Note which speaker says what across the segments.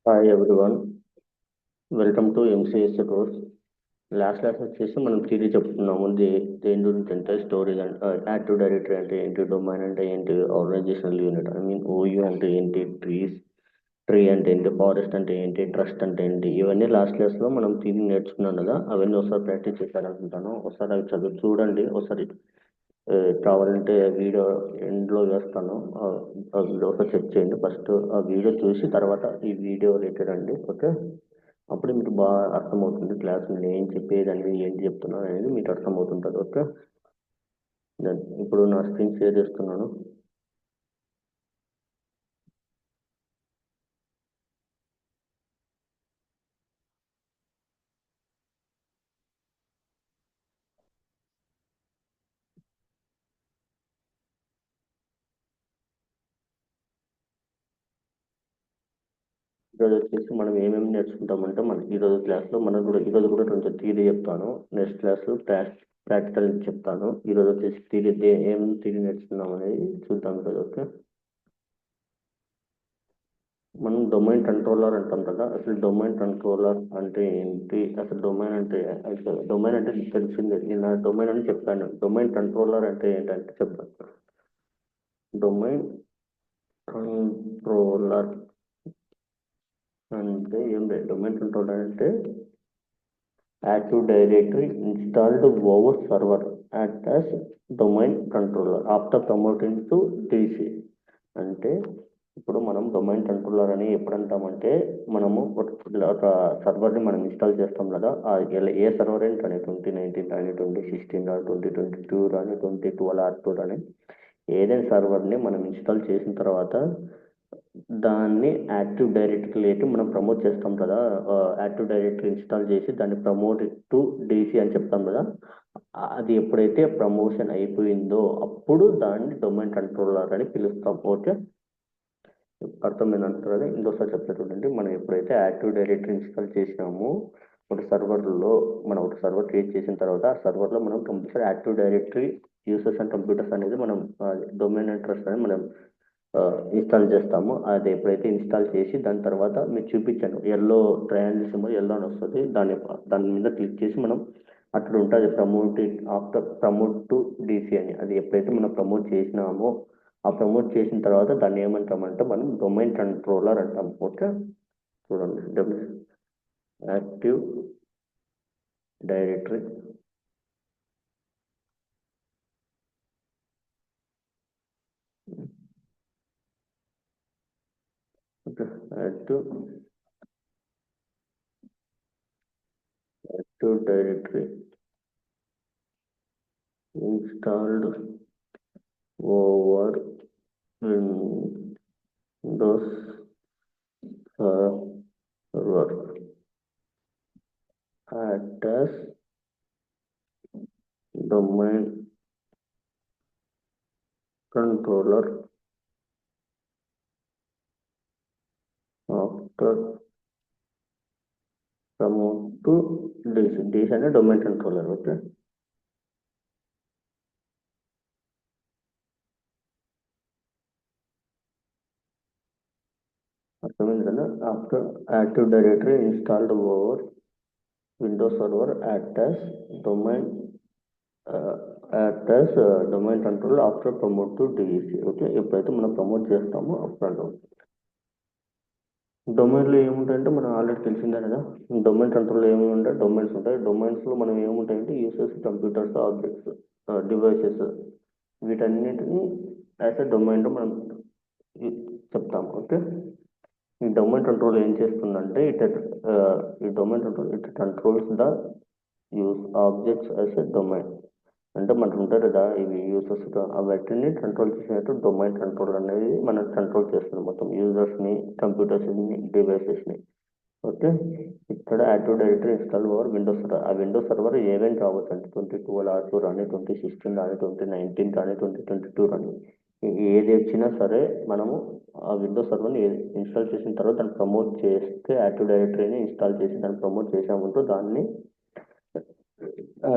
Speaker 1: Hi everyone, welcome to MCS course. Last class వచ్చేసి మనం theory చెప్పుకున్నాము. దేని గురించి అంటే స్టోరేజ్ అంటే యాక్టివ్ డైరెక్టరీ అంటే ఏంటి, డొమైన్ అంటే ఏంటి, ఆర్గనైజేషనల్ యూనిట్ ఓయూ అంటే ఏంటి, ట్రీ అంటే ఏంటి, ఫారెస్ట్ అంటే ఏంటి, ట్రస్ట్ అంటే ఏంటి, ఇవన్నీ లాస్ట్ క్లాస్లో మనం థియరీ నేర్చుకున్నాం కదా. అవన్నీ ఒకసారి ప్రాక్టీస్ చేశారనుకుంటాను. ఒకసారి అవి చదువు చూడండి. ఒకసారి కావాలంటే వీడియో ఎండ్లో వేస్తాను. ఆ వీడియో ఒకసారి చెక్ చేయండి. ఫస్ట్ ఆ వీడియో చూసి తర్వాత ఈ వీడియో రిలేటెడ్ అండి. ఓకే, అప్పుడు మీకు బాగా అర్థమవుతుంది క్లాస్ నేను ఏం చెప్పేది అనేది, ఏంటి చెప్తున్నాను అనేది మీకు అర్థమవుతుంటుంది. ఓకే, ఇప్పుడు నా స్క్రీన్ షేర్ చేస్తున్నాను. ఈరోజు వచ్చేసి మనం ఏమేమి నేర్చుకుంటామంటే, మన ఈరోజు క్లాస్లో మనకు కూడా ఈరోజు కూడా కొంచెం థియరీ చెప్తాను. నెక్స్ట్ క్లాస్లో ప్రాక్టికల్ చెప్తాను. ఈరోజు వచ్చేసి థియరీ ఏం థియరీ నేర్చుకున్నాం అనేది చూద్దాం ఈరోజు. ఓకే, మనం డొమైన్ కంట్రోలర్ అంటాం కదా. అసలు డొమైన్ కంట్రోలర్ అంటే ఏంటి, అసలు డొమైన్ అంటే తెలిసిందే. నేను డొమైన్ అని చెప్పాను. డొమైన్ కంట్రోలర్ అంటే ఏంటంటే చెప్తాను. డొమైన్ కంట్రోలర్ అంటే ఏం లేదు. డొమైన్ కంట్రోలర్ అంటే active directory installed over server act as domain controller after promoting to DC. అంటే ఇప్పుడు మనం డొమైన్ కంట్రోలర్ అని ఎప్పుడు అంటామంటే, మనము ఒక సర్వర్ని మనం ఇన్స్టాల్ చేస్తాం కదా. ఏ సర్వర్ అని కానీ 2019 కానీ 2016 కానీ 2022 కానీ 2012 R2 కానీ ఏదైనా సర్వర్ని మనం ఇన్స్టాల్ చేసిన తర్వాత దాన్ని యాక్టివ్ డైరెక్టరీకి మనం ప్రమోట్ చేస్తాం కదా. యాక్టివ్ డైరెక్టరీ ఇన్స్టాల్ చేసి దాన్ని ప్రమోట్ టు డీసీ అని చెప్తాం కదా. అది ఎప్పుడైతే ప్రమోషన్ అయిపోయిందో అప్పుడు దాన్ని డొమైన్ కంట్రోలర్ అని పిలుస్తాం. ఓకే, అర్థమైంది అంటారు. ఇంకోసారి చెప్తా చూడండి. మనం ఎప్పుడైతే యాక్టివ్ డైరెక్టరీ ఇన్స్టాల్ చేసినామో ఒక సర్వర్లో, మనం ఒక సర్వర్ క్రియేట్ చేసిన తర్వాత ఆ సర్వర్లో మనం compulsory active directory users and computers అనేది మనం డొమైన్ అడ్రస్ అని మనం ఇన్స్టాల్ చేస్తాము. అది ఎప్పుడైతే ఇన్స్టాల్ చేసి దాని తర్వాత మీకు చూపించాను, ఎల్లో ట్రయాంగిల్ సింబల్ ఎల్లో అని వస్తుంది. దాని మీద క్లిక్ చేసి మనం అక్కడ ఉంటుంది ప్రమోట్ టు డీసీ అని. అది ఎప్పుడైతే మనం ప్రమోట్ చేసినామో ఆ ప్రమోట్ చేసిన తర్వాత దాన్ని ఏమంటామంటే మనం డొమైన్ కంట్రోలర్ అంటాం. ఓకే, చూడండి. Active directory active directory installed over Windows server act as domain controller after promote to DC. DC అంటే domain controller. ఓకే, అర్థమైంది కదా. After active directory installed over Windows server act as domain domain control after promote to DEC. Okay, ఎప్పుడైతే మనం promote చేస్తామో అప్పుడు డొమైన్లో ఏముంటాయంటే మనం already తెలిసిందే కదా. డొమైన్ కంట్రోల్లో ఏమి ఉంటాయి, డొమైన్స్ ఉంటాయి. డొమైన్స్లో మనం ఏముంటాయంటే యూసర్స్, కంప్యూటర్స్, ఆబ్జెక్ట్స్, డివైసెస్, వీటన్నిటిని యాజ్ ఎ డొమైన్లో మనం చెప్తాం. ఓకే, ఈ డొమైన్ కంట్రోల్ ఏం చేస్తుందంటే ఈ domain control it controls the use objects as a domain. అంటే మనకు ఉంటారు కదా ఇవి యూజర్స్, వాటిని కంట్రోల్ చేసినట్టు డొమైన్ కంట్రోల్ అనేది మనం కంట్రోల్ చేస్తుంది మొత్తం యూజర్స్ని, కంప్యూటర్స్ని, డివైసెస్ని. ఓకే, ఇక్కడ active directory install over Windows server. ఆ విండోస్ సర్వర్ ఏమేమి కావచ్చు అంటే 2012 R2 కానీ 2016 కానీ 2019 కానీ 2022 కానీ ఏది వచ్చినా సరే మనము ఆ విండోస్ సర్వర్ని ఇన్స్టాల్ చేసిన తర్వాత దాన్ని ప్రమోట్ చేస్తే, యాక్టివ్ డైరెక్టరీని ఇన్స్టాల్ చేసి దాన్ని ప్రమోట్ చేసామంటూ దాన్ని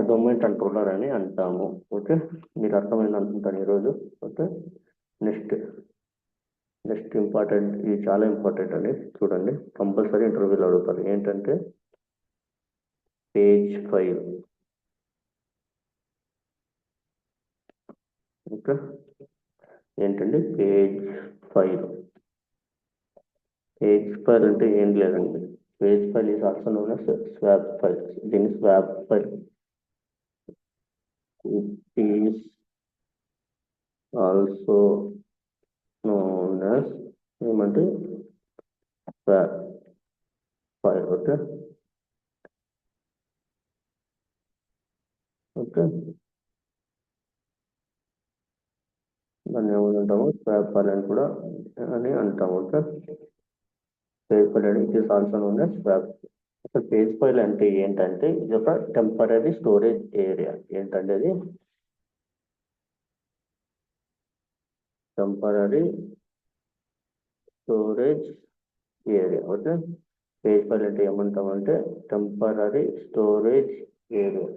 Speaker 1: డొమైన్ కంట్రోలర్ అని అంటాము. ఓకే, మీకు అర్థమైంది అనుకుంటాను ఈరోజు. ఓకే, నెక్స్ట్ నెక్స్ట్ ఇంపార్టెంట్, ఇది చాలా ఇంపార్టెంట్ అండి, చూడండి కంపల్సరీ ఇంటర్వ్యూలో అడుగుతారు. ఏంటంటే పేజ్ 5. ఓకే, ఏంటండి పేజ్ 5. పేజ్ ఫైల్ అంటే ఏం లేదండి, page file is also known as swap file. దీన్ని swap file, it is also known as ఏమంటే స్వాప్ ఫైల్. ఓకే ఓకే, దాన్ని ఏమంటాము స్వాప్ ఫైల్ అని కూడా అని అంటాము. ఓకే, పేజ్ ఫైల్ అని it is also known as swap. అసలు పేజ్ ఫైల్ అంటే ఏంటంటే ఇది ఒక టెంపరరీ స్టోరేజ్ ఏరియా. ఏంటంటే అది temporary storage area. Okay, page file అంటే ఏమంటామంటే temporary storage area.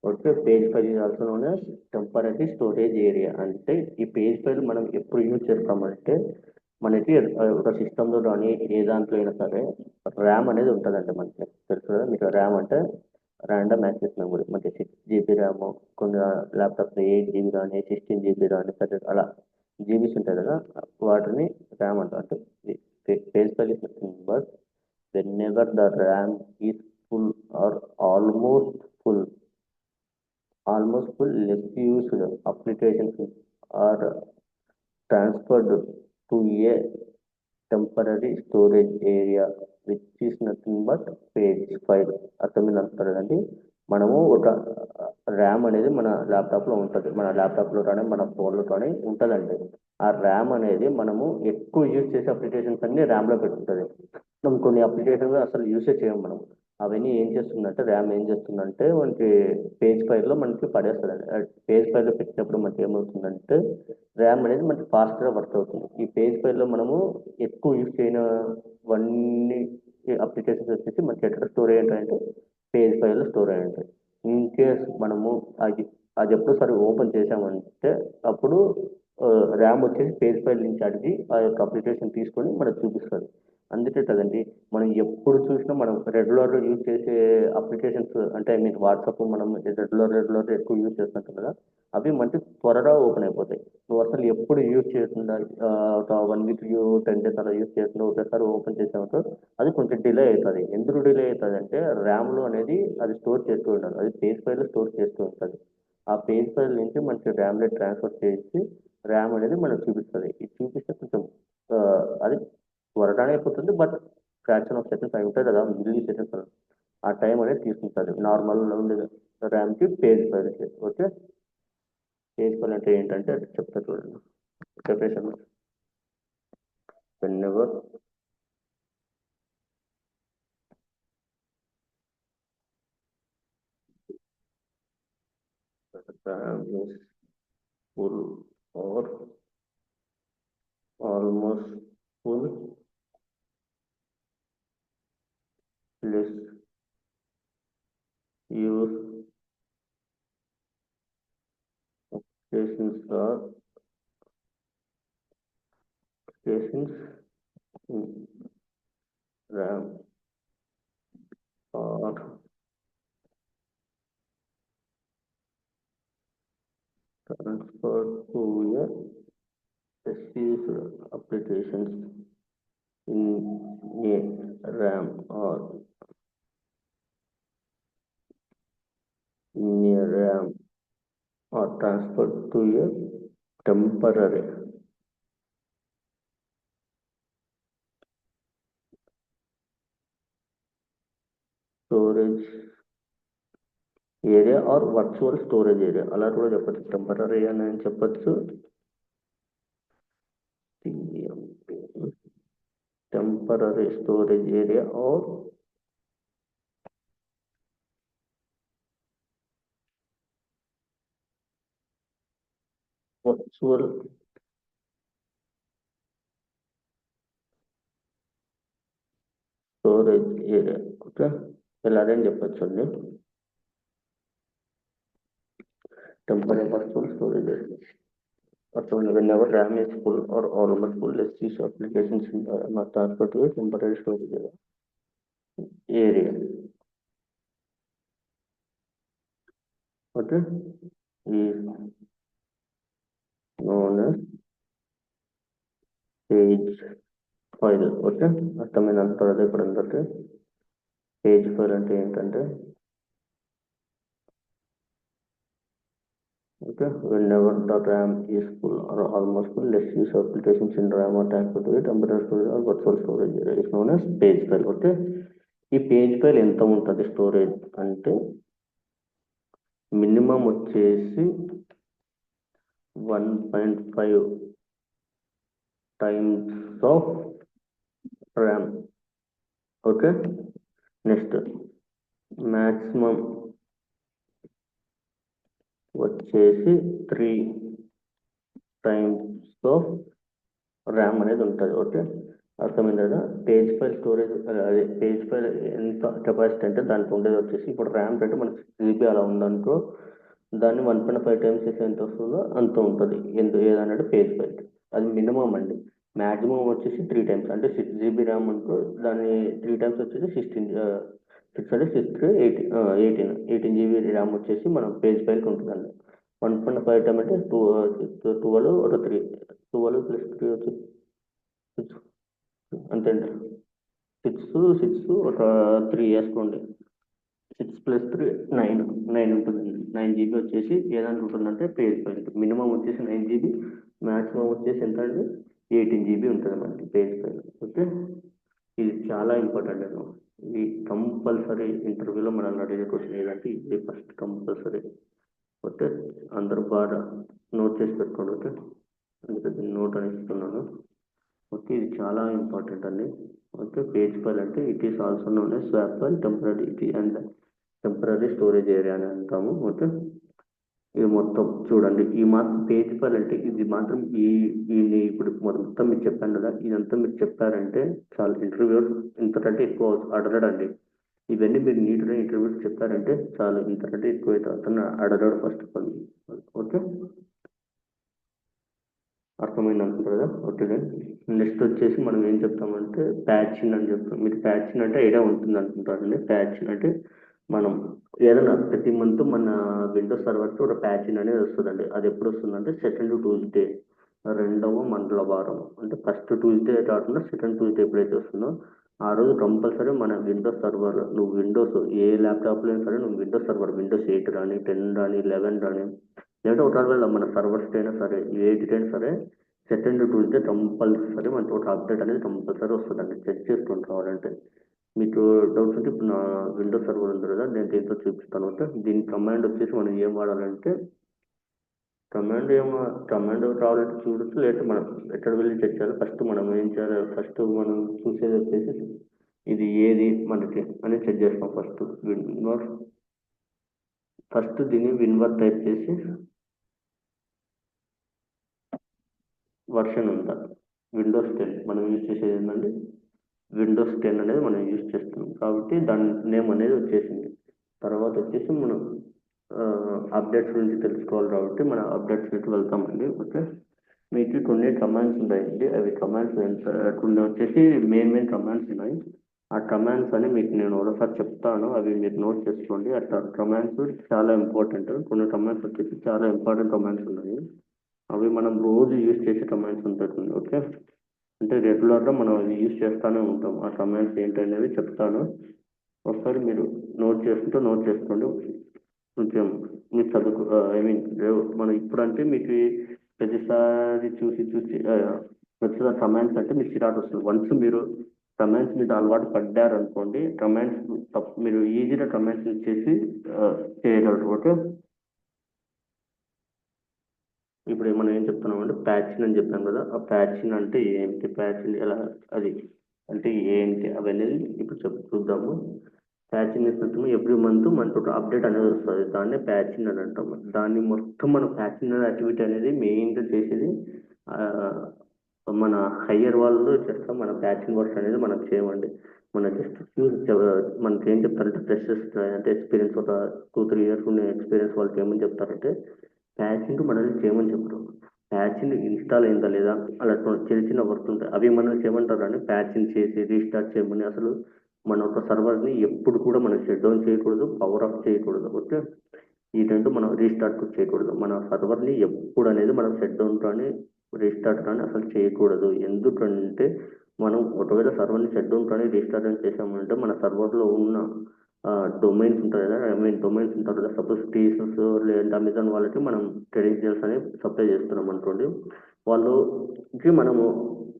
Speaker 1: Okay, page file is also known as temporary storage area. అంటే ఈ పేజ్ ఫైల్ మనం ఎప్పుడు యూజ్ చేస్తామంటే మనకి ఒక సిస్టంలో కానీ ఏ దాంట్లో అయినా సరే ర్యామ్ అనేది ఉంటుందండి. మనకి తెలుసు కదా మీకు, ర్యామ్ అంటే ర్యాండమ్ యాక్సెస్ మెమరీ. మనకి 6 GB ర్యామ్, కొన్ని ల్యాప్టాప్లో 8 GB కానీ 16 GB కానీ సరే అలా జీబీస్ ఉంటాయి కదా, వాటిని ర్యామ్ అంటారు. అంటే page file is nothing but whenever the RAM is full or almost full, less used applications are transferred to a temporary storage area which is nothing but page file. అర్థమైంది అంటారండి. మనము ఒక RAM అనేది మన ల్యాప్టాప్లో ఉంటుంది, మన ల్యాప్టాప్లో కానీ మన ఫోన్లో కానీ ఉంటుందండి. ఆ ర్యామ్ అనేది మనము ఎక్కువ యూజ్ చేసే అప్లికేషన్స్ అన్ని ర్యామ్లో పెట్టుకుంటుంది. మనం కొన్ని అప్లికేషన్స్ అసలు యూసే చేయం మనం. అవన్నీ ఏం చేస్తుందంటే ర్యామ్ ఏం చేస్తుందంటే మనకి పేజ్ ఫైల్లో మనకి పడేస్తుందండి. పేజ్ ఫైల్లో పెట్టినప్పుడు మనకి ఏమవుతుందంటే ర్యామ్ అనేది మనకి ఫాస్ట్గా వర్క్ అవుతుంది. ఈ పేజ్ ఫైల్లో మనము ఎక్కువ యూజ్ చేయనివన్నీ అప్లికేషన్స్ వచ్చేసి మనకి ఎక్కడ స్టోర్ అయ్యి ఉంటాయంటే పేజ్ ఫైల్లో స్టోర్ అయ్యి ఉంటాయి. ఇన్ కేస్ మనము అది అది ఎప్పుడు సరే ఓపెన్ చేసామంటే అప్పుడు ర్యామ్ వచ్చేసి పేజ్ ఫైల్ నుంచి అడిగి ఆ యొక్క అప్లికేషన్ తీసుకొని మనకు చూపిస్తుంది. అందుకే కదండి మనం ఎప్పుడు చూసినా మనం రెగ్యులర్గా యూజ్ చేసే అప్లికేషన్స్ అంటే ఐ మీన్ వాట్సాప్ మనం రెగ్యులర్గా ఎక్కువ యూజ్ చేస్తుంటాం కదా, అవి మనకి త్వరగా ఓపెన్ అయిపోతాయి. నువ్వు అసలు ఎప్పుడు యూజ్ చేయకుండా ఒక 1 వీక్ 10 days అలా యూజ్ చేయకుండా ఒకసారి ఓపెన్ చేసామంటే అది కొంచెం డిలే అవుతుంది. ఎందుకు డిలే అవుతుంది అంటే ర్యామ్లో అనేది అది స్టోర్ చేస్తూ ఉండాలి, అది పేజ్ ఫైల్లో స్టోర్ చేస్తూ ఉంటుంది. ఆ పేజ్ ఫైల్ నుంచి మనకి ర్యామ్లో ట్రాన్స్ఫర్ చేసి ర్యామ్ అనేది మనకు చూపిస్తుంది. ఇది చూపిస్తే కొంచెం ఆ, అది త్వరగానే అయిపోతుంది, బట్ ఫ్రాక్షన్ ఆఫ్ సెకండ్స్ అయి ఉంటాయి కదా, మిల్లీ సెకండ్స్, ఆ టైం అనేది తీసుకుంటుంది నార్మల్ ఉండే ర్యామ్కి పేజ్ ఫైల్కి. ఓకే, పేజ్ ఫైల్ అంటే ఏంటంటే అది చెప్తా చూడండి. Separation whenever RAM is full or almost full, less use stations or stations in RAM are transferred to a SUS applications in a RAM or in a RAM or transferred to a temporary storage area or virtual storage area అలా కూడా చెప్పచ్చు. Temporary అని చెప్పచ్చు, temporary storage area or virtual storage area. Okay, ఇలాగని చెప్పచ్చు అండి, temporary virtual storage area. whenever RAM is full or almost full, let's use applications in transfer to a temporary storage area. Okay, is known as page file. Okay, అర్థమైన తర్వాత ఇప్పుడు ఏంటంటే page file అంటే ఏంటంటే okay, whenever the RAM is full or almost full, let's use applications in RAM or transfer to a temporary storage or virtual storage area is known as page file. Okay, ఈ page file ఎంత ఉంటుంది storage అంటే minimum వచ్చేసి 1.5 times of RAM. Okay, next maximum వచ్చేసి 3 times of RAM అనేది ఉంటుంది. Okay, అర్థమైంది కదా. పేజ్ ఫైల్ స్టోరేజ్ అదే పేజ్ ఫైల్ ఎంత కెపాసిటీ అంటే దానికి ఉండేది వచ్చేసి ఇప్పుడు ర్యామ్ అంటే మనకి 6 GB అలా ఉందనుకో, దాన్ని 1.5 times చేసి ఎంత వస్తుందో అంత ఉంటుంది. ఏదన్నట్టు పేజ్ ఫైల్ అది మినిమం అండి. మ్యాక్సిమం వచ్చేసి 3 times అంటే 6 GB ర్యామ్ అనుకో, దాన్ని 3 times వచ్చేసి 6 అంటే 6 18 GB ర్యామ్ వచ్చేసి మనం పేజ్ ఫైల్కి ఉంటుందండి. 1.5 time అంటే 12 ఒక 3 12 + 3 వచ్చి 6 అంతే అండి. 6 ఒక 3 వేసుకోండి. 6 + 3 9 ఉంటుందండి. 9 GB వచ్చేసి ఏదానికి ఉంటుందంటే పేజ్ ఫైల్. మినిమం వచ్చేసి 9 GB, మ్యాక్సిమం వచ్చేసి ఎంత అండి 18 GB ఉంటుంది మనకి పేజ్ ఫైల్. ఓకే, ఇది చాలా ఇంపార్టెంట్ అండి. ఇది కంపల్సరీ ఇంటర్వ్యూలో మనల్ని అడిగే క్వశ్చన్ ఏదంటే ఇది ఫస్ట్ కంపల్సరీ. ఓకే, అందరూ బాగా నోట్ చేసి పెట్టుకోండి. ఓకే, అందుకే దీన్ని నోట్ అని ఇస్తున్నాను. ఓకే, ఇది చాలా ఇంపార్టెంట్ అండి. ఓకే, పేజ్ ఫైల్ అంటే it is also known as swap file, temporary storage area అని అంటాము. ఓకే, ఇది మొత్తం చూడండి. ఈ మాత్రం పేజ్ ఫైల్ అంటే ఇది మాత్రం ఇప్పుడు మొత్తం మీకు చెప్పాను కదా, ఇదంతా మీరు చెప్పారంటే చాలా ఇంటర్వ్యూ ఇంతకంటే ఎక్కువ అడగడండి. ఇవన్నీ మీరు నీట్గా ఇంటర్వ్యూస్ చెప్పారంటే చాలు, ఇంతకంటే ఎక్కువ అయితే అతను అడగడు ఫస్ట్ ఆఫ్ ఆల్. ఓకే, అర్థమైంది అనుకుంటారు కదా. ఓకే, నెక్స్ట్ వచ్చేసి మనం ఏం చెప్తామంటే ప్యాచింగ్ అని చెప్తాం. మీకు ప్యాచింగ్ అంటే ఐడియా ఉంటుంది అనుకుంటారండి. ప్యాచింగ్ అంటే మనం ఏదైనా ప్రతి మంత్ మన విండోస్ సర్వర్కి ఒక ప్యాచింగ్ అనేది వస్తుందండి. అది ఎప్పుడు వస్తుందంటే సెకండ్ ట్యూస్డే, 2వ మంగళవారం. అంటే ఫస్ట్ ట్యూస్డే కాకుండా సెకండ్ ట్యూస్డే ఎప్పుడైతే వస్తుందో ఆ రోజు కంపల్సరీ మన విండోస్ సర్వర్, నువ్వు విండోస్ ఏ ల్యాప్టాప్లో అయినా సరే, నువ్వు విండోస్ సర్వర్ విండోస్ 8 కానీ 10 కానీ 11 కానీ లేదంటే ఒకవేళ మన సర్వర్స్ అయినా సరే 8 అయినా సరే సెకండ్ ట్యూస్డే కంపల్సరీ మనకి ఒక అప్డేట్ అనేది కంపల్సరీ వస్తుందండి. చెక్ చేసుకొని కావాలంటే. మీకు డౌట్స్ ఉంటే ఇప్పుడు నా విండోస్ సర్వర్ ఉంది కదా, నేను దీంతో చూపిస్తాను. ఓకే, దీని కమాండ్ వచ్చేసి మనం ఏం వాడాలంటే కమాండ్ కావాలంటే చూడొచ్చు, లేకపోతే మనం ఎక్కడ వెళ్ళి చెక్ చేయాలి. ఫస్ట్ మనం ఏం చేయాలి, ఫస్ట్ మనం చూసేది వచ్చేసి ఇది ఏది మనకి అని చెక్ చేస్తాం. ఫస్ట్ దీన్ని విన్వర్ టైప్ చేసి వర్షన్ ఉందా, విండోస్ 10 మనం యూజ్ చేసేది ఏంటంటే విండోస్ 10 అనేది మనం యూజ్ చేస్తున్నాం కాబట్టి దాని నేమ్ అనేది వచ్చేసింది. తర్వాత వచ్చేసి మనం అప్డేట్స్ గురించి తెలుసుకోవాలి కాబట్టి మన అప్డేట్స్కి వెళ్తామండి. ఓకే, మీకు కొన్ని కమాండ్స్ ఉన్నాయండి. అవి కమాండ్స్ కొన్ని వచ్చేసి మెయిన్ కమాండ్స్ ఉన్నాయి. ఆ కమాండ్స్ అని మీకు నేను ఒకసారి చెప్తాను, అవి మీరు నోట్ చేసుకోండి. అట్లా కమాండ్స్ చాలా ఇంపార్టెంట్. కొన్ని కమాండ్స్ వచ్చేసి చాలా ఇంపార్టెంట్ కమాండ్స్ ఉన్నాయి. అవి మనం రోజు యూజ్ చేసే కమాండ్స్ ఉంటుంది. ఓకే, అంటే రెగ్యులర్గా మనం అవి యూజ్ చేస్తూనే ఉంటాం. ఆ కమాండ్స్ ఏంటనేది చెప్తాను, ఒకసారి మీరు నోట్ చేసుకోండి. కొంచెం మీరు చదువుకు మనం ఇప్పుడంటే మీకు ప్రతిసారి చూసి ప్రతిసారి కమాండ్స్ అంటే మీకు చిరాకు వస్తుంది. వన్స్ మీరు కమాండ్స్ మీద అలవాటు పడ్డారు అనుకోండి, కమాండ్స్ మీరు ఈజీగా కమాండ్స్ యూజ్ చేసి చేయగలరు. ఓకే, ఇప్పుడు మనం ఏం చెప్తున్నాం అంటే ప్యాచింగ్ అని చెప్పాం కదా, ఆ ప్యాచింగ్ అంటే ఏంటి, ప్యాచింగ్ ఎలా, అది అంటే ఏంటి అవన్నీ ఇప్పుడు చూద్దాము. ప్యాచింగ్ చేసినట్టు ఎవ్రీ మంత్ మనకు ఒక అప్డేట్ అనేది వస్తుంది, దాన్నే ప్యాచింగ్ అని అంటాం. దాన్ని మొత్తం మనం ప్యాచింగ్ అనే యాక్టివిటీ అనేది మెయిన్గా చేసేది మన హయ్యర్ వాళ్ళు చేస్తాం. మన ప్యాచింగ్ వర్క్స్ అనేది మనం చేయమండి. మన జస్ట్ మనకి ఏం చెప్తారంటే ఫ్రెషర్స్ అంటే ఎక్స్పీరియన్స్ ఒక 2-3 years ఉన్న ఎక్స్పీరియన్స్ వాళ్ళకి ఏమని చెప్తారంటే ప్యాచింగ్ మనల్ని చేయమని చెప్తారు. ప్యాచ్ని ఇన్స్టాల్ అయిందా లేదా అలా చిన్న చిన్న వర్క్ ఉంటాయి, అవి మనం ఏమంటారు అంటే ప్యాచ్ని చేసి రీస్టార్ట్ చేయమని. అసలు మన ఒక సర్వర్ని ఎప్పుడు కూడా మనం షట్ డౌన్ చేయకూడదు, పవర్ ఆఫ్ చేయకూడదు. ఓకే, ఈ రెండు మనం రీస్టార్ట్ చేయకూడదు. మన సర్వర్ని ఎప్పుడు అనేది మనం షట్ డౌన్ కానీ రీస్టార్ట్ కానీ అసలు చేయకూడదు. ఎందుకంటే మనం ఒకవేళ సర్వర్ని షట్ డౌన్ కానీ రీస్టార్ట్ కానీ చేసామంటే మన సర్వర్లో ఉన్న డొమైన్స్ ఉంటాయి కదా, ఐ మీన్ డొమైన్స్ ఉంటారు కదా, సపోజ్ టీసెస్ లేదంటే అమెజాన్ వాళ్ళకి మనం క్రెడెన్షియల్స్ అనేవి సప్లై చేస్తున్నాం అనుకోండి, వాళ్ళకి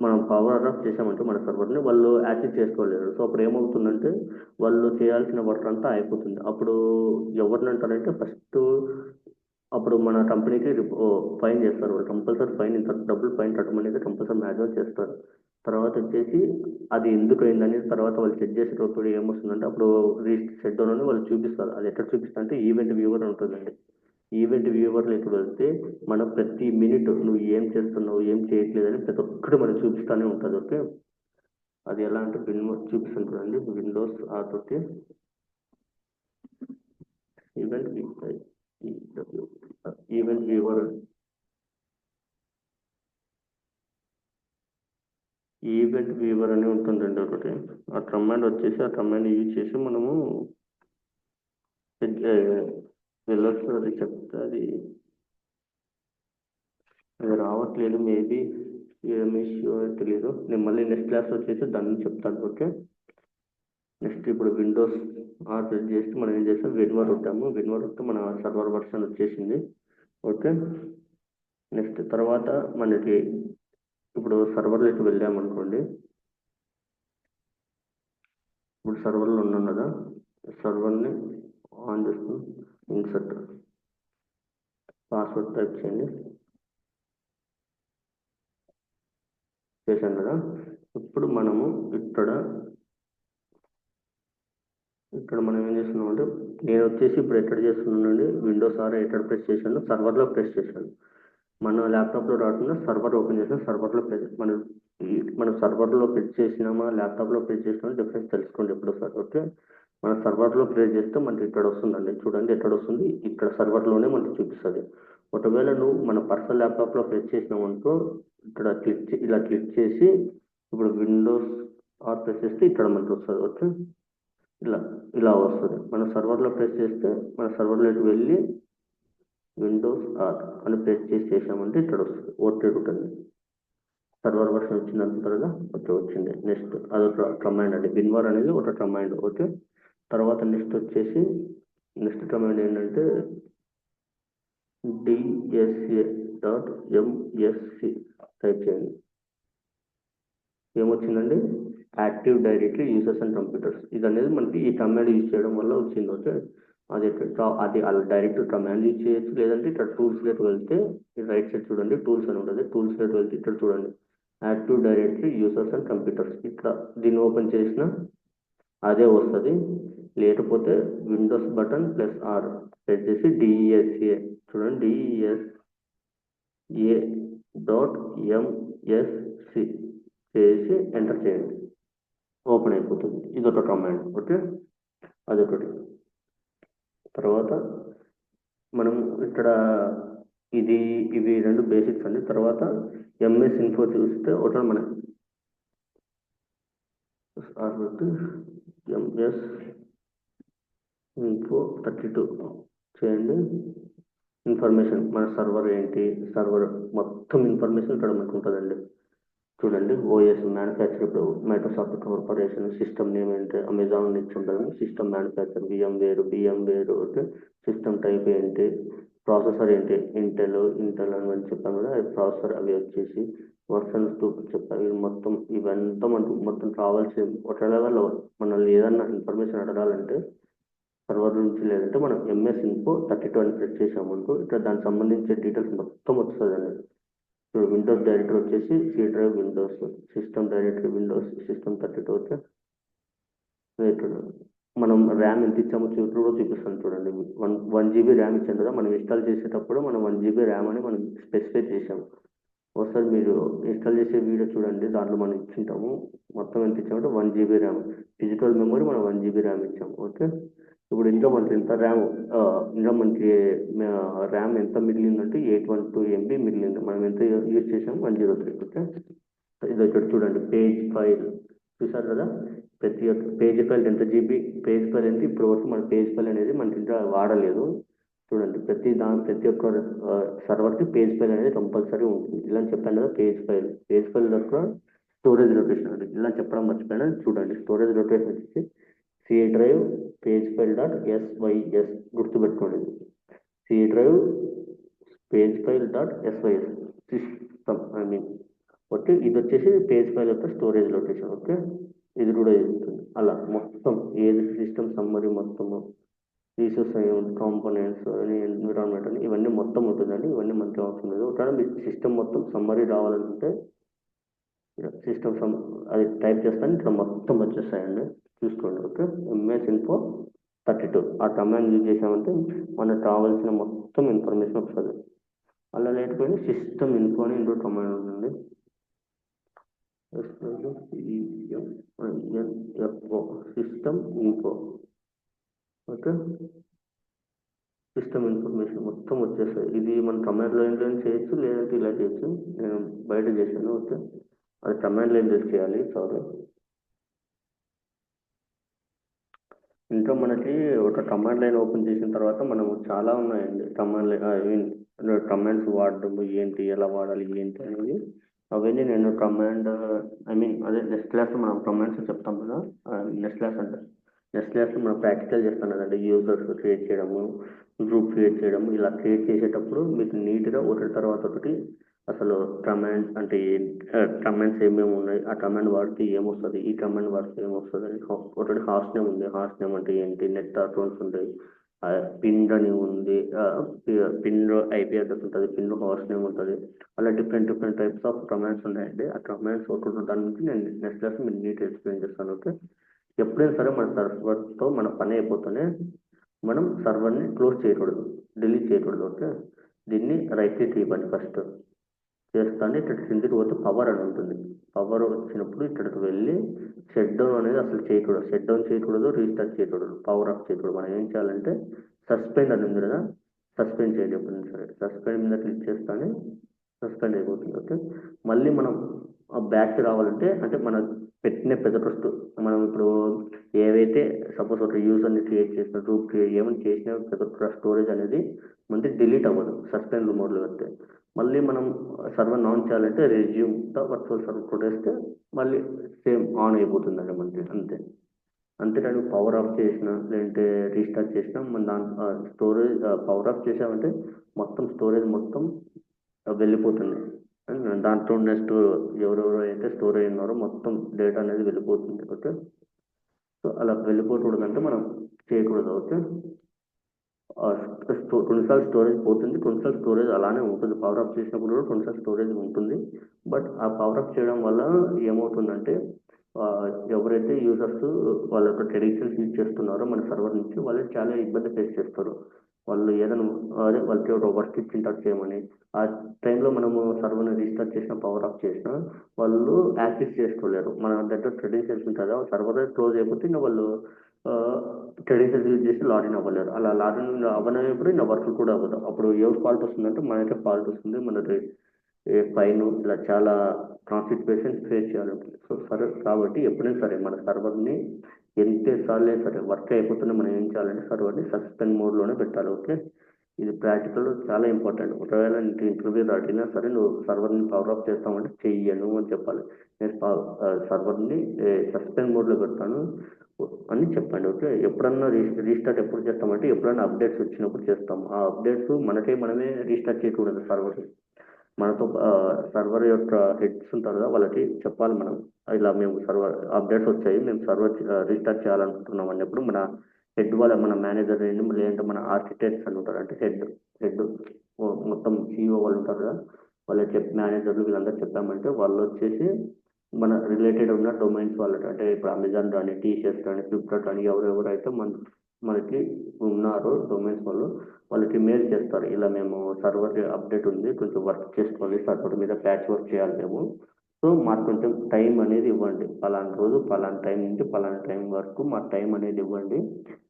Speaker 1: మనం పవర్ ఆఫ్ చేసామంటే మన సర్వర్ని వాళ్ళు యాక్సెస్ చేసుకోలేరు. సో అప్పుడు ఏమవుతుందంటే వాళ్ళు చేయాల్సిన వర్క్ అంతా అయిపోతుంది. అప్పుడు ఎవరిని అంటారంటే ఫస్ట్ అప్పుడు మన కంపెనీకి ఫైన్ చేస్తారు. వాళ్ళు కంపల్సరీ ఫైన్, ఇంత డబ్బులు ఫైన్ కట్టమనేది కంపల్సరీ మ్యాక్సిమం చేస్తారు. తర్వాత వచ్చేసి అది ఎందుకు అయిందనేది తర్వాత వాళ్ళు చెక్ చేసేటప్పుడు ఏమొస్తుందంటే అప్పుడు షట్ డౌన్ అని వాళ్ళు చూపిస్తారు. అది ఎక్కడ చూపిస్తారు అంటే ఈవెంట్ వ్యూవర్ ఉంటుందండి. ఈవెంట్ వ్యూవర్లోకి వెళ్తే మనం ప్రతి మినిట్ నువ్వు ఏం చేస్తున్నావు ఏం చేయట్లేదని ప్రతి ఒక్కటి మనకు చూపిస్తూనే ఉంటుంది. ఓకే, అది ఎలా అంటే చూపిస్తాను చూడండి. విండోస్ ఆర్తోటి event event viewer event viewer అని ఉంటుందండి ఒకటి. ఆ కమాండ్ వచ్చేసి ఆ కమాండ్ యూజ్ చేసి మనము వెళ్ళొచ్చు. అది చెప్తే అది రావట్లేదు, మేబీ ఏమి ఇష్యూ తెలియదు. నేను మళ్ళీ నెక్స్ట్ క్లాస్ వచ్చేసి దాన్ని చెప్తాను. ఓకే, నెక్స్ట్ ఇప్పుడు విండోస్ ఆర్ సెట్ చేసి మనం ఏం చేస్తాం, విన్వర్ ఉంటాము. విన్వర్ ఉంటే మన సర్వర్ వర్షన్ వచ్చేసింది. ఓకే, నెక్స్ట్ తర్వాత మనకి ఇప్పుడు సర్వర్లోకి వెళ్ళామనుకోండి. ఇప్పుడు సర్వర్లో ఉన్నాం కదా, సర్వర్ని ఆన్ చేస్తాం. ఇన్సర్ట్ పాస్వర్డ్ టైప్ చేయండి. చేశాం కదా, ఇప్పుడు మనము ఇక్కడ మనం ఏం చేస్తున్నామంటే నేను వచ్చేసి ఇప్పుడు ఎక్కడ చేస్తున్నానండి, విండోస్ ఆర్ ఎక్కడ ప్రెస్ చేశాను, సర్వర్లో ప్రెస్ చేశాను. మన ల్యాప్టాప్లో రాకుండా సర్వర్ ఓపెన్ చేసాం, సర్వర్లో మనం సర్వర్లో ప్రెస్ చేసినామా ల్యాప్టాప్లో ప్రెస్ చేసినామా డిఫరెన్స్ తెలుసుకోండి ఎప్పుడు సార్. ఓకే, మన సర్వర్లో ప్రెస్ చేస్తే మనకి ఇక్కడ వస్తుందండి, చూడండి ఎక్కడ వస్తుంది, ఇక్కడ సర్వర్లోనే మనకి చూపిస్తుంది. ఒకవేళ నువ్వు మన పర్సనల్ ల్యాప్టాప్లో ప్రెస్ చేసినామనుకో ఇక్కడ ఇలా క్లిక్ చేసి ఇప్పుడు విండోస్ ఆర్ ప్రెస్ చేస్తే ఇక్కడ మనకి వస్తుంది. ఓకే, ఇలా వస్తుంది. మన సర్వర్లో ప్రెస్ చేస్తే మన సర్వర్లోకి వెళ్ళి విండోస్ ఆర్ అని ప్రెస్ చేసామంటే ఇక్కడ వస్తుంది, ఓకే ఉంటుంది. సర్వర్ వర్షన్ వచ్చింది అనుకుంటారు కదా, ఓకే వచ్చింది. నెక్స్ట్ అదొక కమాండ్ అండి, విన్వర్ అనేది ఒక కమాండ్. ఓకే, తర్వాత నెక్స్ట్ వచ్చేసి నెక్స్ట్ కమాండ్ ఏంటంటే dsa.msc టైప్ చేయండి. ఏమొచ్చిందండి, active directory users and computers. ఇది అనేది మనకి ఈ కమాండ్ యూజ్ చేయడం వల్ల వచ్చింది. ఓకే, అది అలా డైరెక్ట్ కమాండ్ యూజ్ చేయొచ్చు, లేదంటే ఇక్కడ టూల్స్ లోకి వెళ్తే రైట్ సైడ్ చూడండి టూల్స్ అని ఉంటుంది. టూల్స్ లోకి వెళ్తే ఇక్కడ చూడండి active directory users and computers, ఇక్కడ దీన్ని ఓపెన్ చేసిన అదే వస్తుంది. లేకపోతే Windows button plus R set చేసి డిఎస్ఏ చూడండి, DESA.MSC చేసి ఎంటర్ చేయండి, ఓపెన్ అయిపోతుంది. ఇదొక కమాండ్. ఓకే, అదొకటి. తర్వాత మనం ఇక్కడ ఇవి రెండు బేసిక్స్ అండి. తర్వాత ఎంఎస్ ఇన్ఫో చూస్తే ఒకటి మన ఎంఎస్ ఇన్ఫో 32 చేయండి. ఇన్ఫర్మేషన్ మన సర్వర్ ఏంటి, సర్వర్ మొత్తం ఇన్ఫర్మేషన్ ఇక్కడ మనకు ఉంటుందండి. చూడండి ఓఎస్ మ్యానుఫ్యాక్చర్, ఇప్పుడు మైక్రోసాఫ్ట్ కార్పొరేషన్, సిస్టమ్ నేమ్ ఏంటి, అమెజాన్ నుంచి ఉంటుంది, సిస్టమ్ మ్యానుఫ్యాక్చర్ బిఎం వేరు. ఓకే, సిస్టమ్ టైప్ ఏంటి, ప్రాసెసర్ ఏంటి, ఇంటెల్ అని చెప్పాను కదా, అది ప్రాసెసర్. అవి వచ్చేసి వర్షన్స్ 2 చెప్పారు. ఇవంతా మనకు మొత్తం కావాల్సిన ఒక లెవెల్లో మనల్ని ఏదన్నా ఇన్ఫర్మేషన్ అడగాలంటే సర్వర్ నుంచి, లేదంటే మనం ఎంఎస్ ఇన్ఫో 32 అని ప్రెస్ చేసామనుకో ఇక్కడ దానికి సంబంధించిన డీటెయిల్స్ మొత్తం వస్తుందండి. ఇప్పుడు విండోస్ డైరెక్టరీ వచ్చేసి C drive Windows, system directory Windows, system 32. Okay, ఇక్కడ మనం ర్యామ్ ఎంత ఇచ్చామో కూడా చూపిస్తాను చూడండి. 1 GB ర్యామ్ ఇచ్చాం కదా, మనం ఇన్స్టాల్ చేసేటప్పుడు మనం 1 GB ర్యామ్ అని మనం స్పెసిఫై చేసాము. ఒకసారి మీరు ఇన్స్టాల్ చేసే వీడియో చూడండి, దాంట్లో మనం ఇచ్చింటాము మొత్తం ఎంత ఇచ్చామంటే 1 GB ర్యామ్. ఫిజికల్ మెమరీ మనం 1 GB ర్యామ్ ఇచ్చాము. ఓకే, ఇప్పుడు ఇంకా మనకి ఎంత ర్యామ్, ఇంకా మనకి ర్యామ్ ఎంత మిగిలిందంటే 812 MB మిగిలింది. మనం ఎంత యూజ్ చేసాం 103. ఓకే, ఇది ఇక్కడ చూడండి పేజ్ ఫైల్ చూసారు కదా, ప్రతి ఒక్క పేజ్ ఫైల్ ఎంత జీబీ పేజ్ ఫైల్ ఎంత, ఇప్పుడు వరకు మన పేజ్ ఫైల్ అనేది మనకి ఇంకా వాడలేదు. చూడండి ప్రతి ఒక్క సర్వర్కి పేజ్ ఫైల్ అనేది కంపల్సరీ ఉంటుంది. ఇలా చెప్పాను కదా, పేజ్ ఫైల్ యొక్క స్టోరేజ్ లొకేషన్ అనేది ఇలా చెప్పడం మర్చిపోయినా, చూడండి స్టోరేజ్ లొకేషన్ వచ్చి C drive page file dot SYS గుర్తుపెట్టుకోండి. C drive page file dot SYS system okay, ఇది వచ్చేసి పేజ్ ఫైల్ యొక్క స్టోరేజ్ లొకేషన్. ఓకే, ఇది కూడా ఉంటుంది. అలా మొత్తం ఏది సిస్టమ్ సమ్మరీ మొత్తము రీసోర్స్ కాంపోనెంట్స్ ఎన్విరాన్మెంట్ అని ఇవన్నీ మొత్తం ఉంటుందండి. ఇవన్నీ మనకి అవసరం లేదు. ఒకవేళ మీకు సిస్టమ్ మొత్తం సమ్మరీ రావాలనుకుంటే సిస్టమ్ అది టైప్ చేస్తాను, ఇక్కడ మొత్తం వచ్చేస్తాయండి, చూసుకోండి. ఓకే, MS Info 32 ఆ కమాండ్ యూజ్ చేసామంటే మనకు కావాల్సిన మొత్తం ఇన్ఫర్మేషన్ వస్తుంది. అలా లేకపోయినా సిస్టమ్ ఇన్ఫో అని ఇంకో కమాండ్ ఉంటుంది, system info. Okay, system information మొత్తం వచ్చేస్తాయి. ఇది మన కమాండ్ లైన్ చేయొచ్చు, లేదంటే ఇలా చేయొచ్చు. నేను బయట చేశాను. ఓకే, అది కమాండ్ లైన్ చేయాలి. సారీ, ఇంకా మనకి ఒక కమాండ్ లైన్ ఓపెన్ చేసిన తర్వాత మనము చాలా ఉన్నాయండి command line, I mean commands వాడడం ఏంటి, ఎలా వాడాలి ఏంటి అనేది అవన్నీ నేను అదే నెక్స్ట్ క్లాస్ మనం కమాండ్స్ చెప్తాం కదా. నెక్స్ట్ క్లాస్ మనం ప్రాక్టికల్ చేస్తాం కదండి, యూజర్స్ క్రియేట్ చేయడము, గ్రూప్ క్రియేట్ చేయడము. ఇలా క్రియేట్ చేసేటప్పుడు మీకు నీట్గా ఒకటి తర్వాత ఒకటి అసలు కమాండ్ అంటే కమాండ్స్ ఏమేమి ఉన్నాయి, ఆ కమాండ్ వాడితే ఏమొస్తుంది, ఈ కమాండ్ వాడితే ఏమొస్తుంది అని ఒకటి హాస్ట్ నేమ్ ఉంది. హాస్ట్ నేమ్ అంటే ఏంటి, నెట్ అకౌంట్స్ ఉంటాయి, పిన్ అని ఉంది, పిన్ IP అడ్రస్ ఉంటుంది, పిన్ హాస్ట్ నేమ్ ఉంటుంది. అలా డిఫరెంట్ టైప్స్ ఆఫ్ కమాండ్స్ ఉన్నాయండి. ఆ కమాండ్స్ ఒకటి దాని నుంచి నేను నెక్స్ట్ క్లాస్ మీకు నీట్ ఎక్స్ప్లెయిన్ చేస్తాను. ఓకే, ఎప్పుడైనా సరే మన సర్వర్తో మన పని అయిపోతూనే మనం సర్వర్ని క్లోజ్ చేయకూడదు, డిలీట్ చేయకూడదు. ఓకే, దీన్ని రైట్ క్లిక్ ఇవ్వండి ఫస్ట్ చేస్తాను. ఇక్కడ కిందికి పోతే పవర్ అని ఉంటుంది. పవర్ వచ్చినప్పుడు ఇక్కడికి వెళ్ళి షట్ డౌన్ అనేది అసలు చేయకూడదు, షట్ డౌన్ చేయకూడదు, రీస్టార్ట్ చేయకూడదు, పవర్ ఆఫ్ చేయకూడదు. మనం ఏం చేయాలంటే సస్పెండ్ అని ఉంది కదా, సస్పెండ్ చేయాలి. ఎప్పుడైనా సరే సస్పెండ్ మీద క్లిక్ చేస్తానే సస్పెండ్ అయిపోతుంది. ఓకే, మళ్ళీ మనం బ్యాక్ రావాలంటే అంటే మనం పెట్టిన ఫస్ట్ మనం ఇప్పుడు ఏవైతే సపోజ్ ఒక యూజర్ని క్రియేట్ చేసిన గ్రూప్ క్రియేట్ ఏమైనా చేసిన ప్రతి స్టోరేజ్ అనేది మనకి డిలీట్ అవ్వదు సస్పెండ్ మోడ్లో పెడితే. మళ్ళీ మనం సర్వర్ ఆన్ చేయాలంటే రెజ్యూమ్ ద వర్చువల్ సర్వర్ కొట్టేస్తే మళ్ళీ సేమ్ ఆన్ అయిపోతుందండి మనకి. అంతేకాని పవర్ ఆఫ్ చేసినా లేదంటే రీస్టార్ట్ చేసినా మన దాంట్లో స్టోరేజ్ పవర్ ఆఫ్ చేసామంటే మొత్తం స్టోరేజ్ మొత్తం వెళ్ళిపోతుంది. దాంట్లో నెక్స్ట్ ఎవరెవరు అయితే స్టోర్ అయి ఉన్నారో మొత్తం డేటా అనేది వెళ్ళిపోతుంది. ఓకే, సో అలా వెళ్ళిపోకూడదంటే మనం చేయకూడదు. ఓకే, కొన్నిసార్లు స్టోరేజ్ పోతుంది, కొన్నిసార్లు స్టోరేజ్ అలానే ఉంటుంది. పవర్ ఆఫ్ చేసినప్పుడు కూడా కొన్నిసార్లు స్టోరేజ్ ఉంటుంది. బట్ ఆ పవర్ ఆఫ్ చేయడం వల్ల ఏమవుతుందంటే ఎవరైతే యూజర్స్ వాళ్ళ యొక్క క్రెడెన్షియల్స్ యూజ్ చేస్తున్నారో మన సర్వర్ నుంచి వాళ్ళు చాలా ఇబ్బంది ఫేస్ చేస్తారు. వాళ్ళు ఏదైనా అదే వాళ్ళకి ఒక వర్క్ ఇచ్చింటారు చేయమని, ఆ టైంలో మనము సర్వర్ని రీస్టార్ట్ చేసిన పవర్ ఆఫ్ చేసినా వాళ్ళు యాక్సెస్ చేసుకోలేరు. మన దగ్గర క్రెడెన్షియల్స్ ఉంటుంది, సర్వర్ క్లోజ్ అయిపోతే ఇంకా వాళ్ళు క్రెడెన్షియల్స్ యూజ్ చేసి లాగిన్ అవ్వలేరు. అలా లాగిన్ అవ్వనప్పుడు ఇంకా వర్క్ కూడా అవ్వదు. అప్పుడు ఎవరు ఫాల్ట్ వస్తుందంటే మనకే ఫాల్ట్ వస్తుంది, మనది ఫైన్ ఇలా చాలా కాన్సిక్వెన్సెస్ ఫేస్ చేయాలి ఉంటుంది. సో సరే కాబట్టి ఎప్పుడైనా సరే మన సర్వర్ని ఎంతసార్లు సరే వర్క్ అయిపోతున్నా మనం ఏం చేయాలంటే సర్వర్ని సస్పెండ్ మోడ్లోనే పెట్టాలి. ఓకే, ఇది ప్రాక్టికల్ చాలా ఇంపార్టెంట్. ఒకవేళ నీకు ఇంటర్వ్యూ అడిగినా సరే నువ్వు సర్వర్ని పవర్ ఆఫ్ చేస్తామంటే చెయ్యను అని చెప్పాలి. నేను సర్వర్ని సస్పెండ్ మోడ్లో పెడతాను అని చెప్పండి. ఓకే, ఎప్పుడన్నా రీస్టార్ట్ ఎప్పుడు చేస్తామంటే ఎప్పుడన్నా అప్డేట్స్ వచ్చినప్పుడు చేస్తాం. ఆ అప్డేట్స్ మనమే రీస్టార్ట్ చేయకూడదు. మనతో సర్వర్ యొక్క హెడ్స్ ఉంటారు కదా, వాళ్ళకి చెప్పాలి మనం ఇలా మేము సర్వర్ అప్డేట్స్ వచ్చాయి, మేము సర్వర్ రీస్టార్ట్ చేయాలనుకుంటున్నాం అన్నప్పుడు మన మేనేజర్ లేదంటే మన ఆర్కిటెక్ట్స్ అని ఉంటారు, అంటే హెడ్ మొత్తం CEO వాళ్ళు ఉంటారు కదా, వాళ్ళు మేనేజర్లు వీళ్ళందరూ చెప్పామంటే వాళ్ళు వచ్చేసి మన రిలేటెడ్ ఉన్న డొమైన్స్ వాళ్ళకి, అంటే ఇప్పుడు అమెజాన్ కానీ టీషర్ట్స్ కానీ ఫ్లిప్కార్ట్ కానీ ఎవరెవరైతే మనకి ఉన్నారో డొమైన్స్ వాళ్ళకి మెయిల్ చేస్తారు. ఇలా మేము సర్వర్ అప్డేట్ ఉంది, కొంచెం వర్క్ చేసుకోవాలి, సర్వర్ మీద ప్యాచ్ వర్క్ చేయాలి మేము, సో మాకు కొంచెం టైం అనేది ఇవ్వండి, పలానా రోజు పలానా టైం నుంచి పలానా టైం వరకు మాకు టైం అనేది ఇవ్వండి,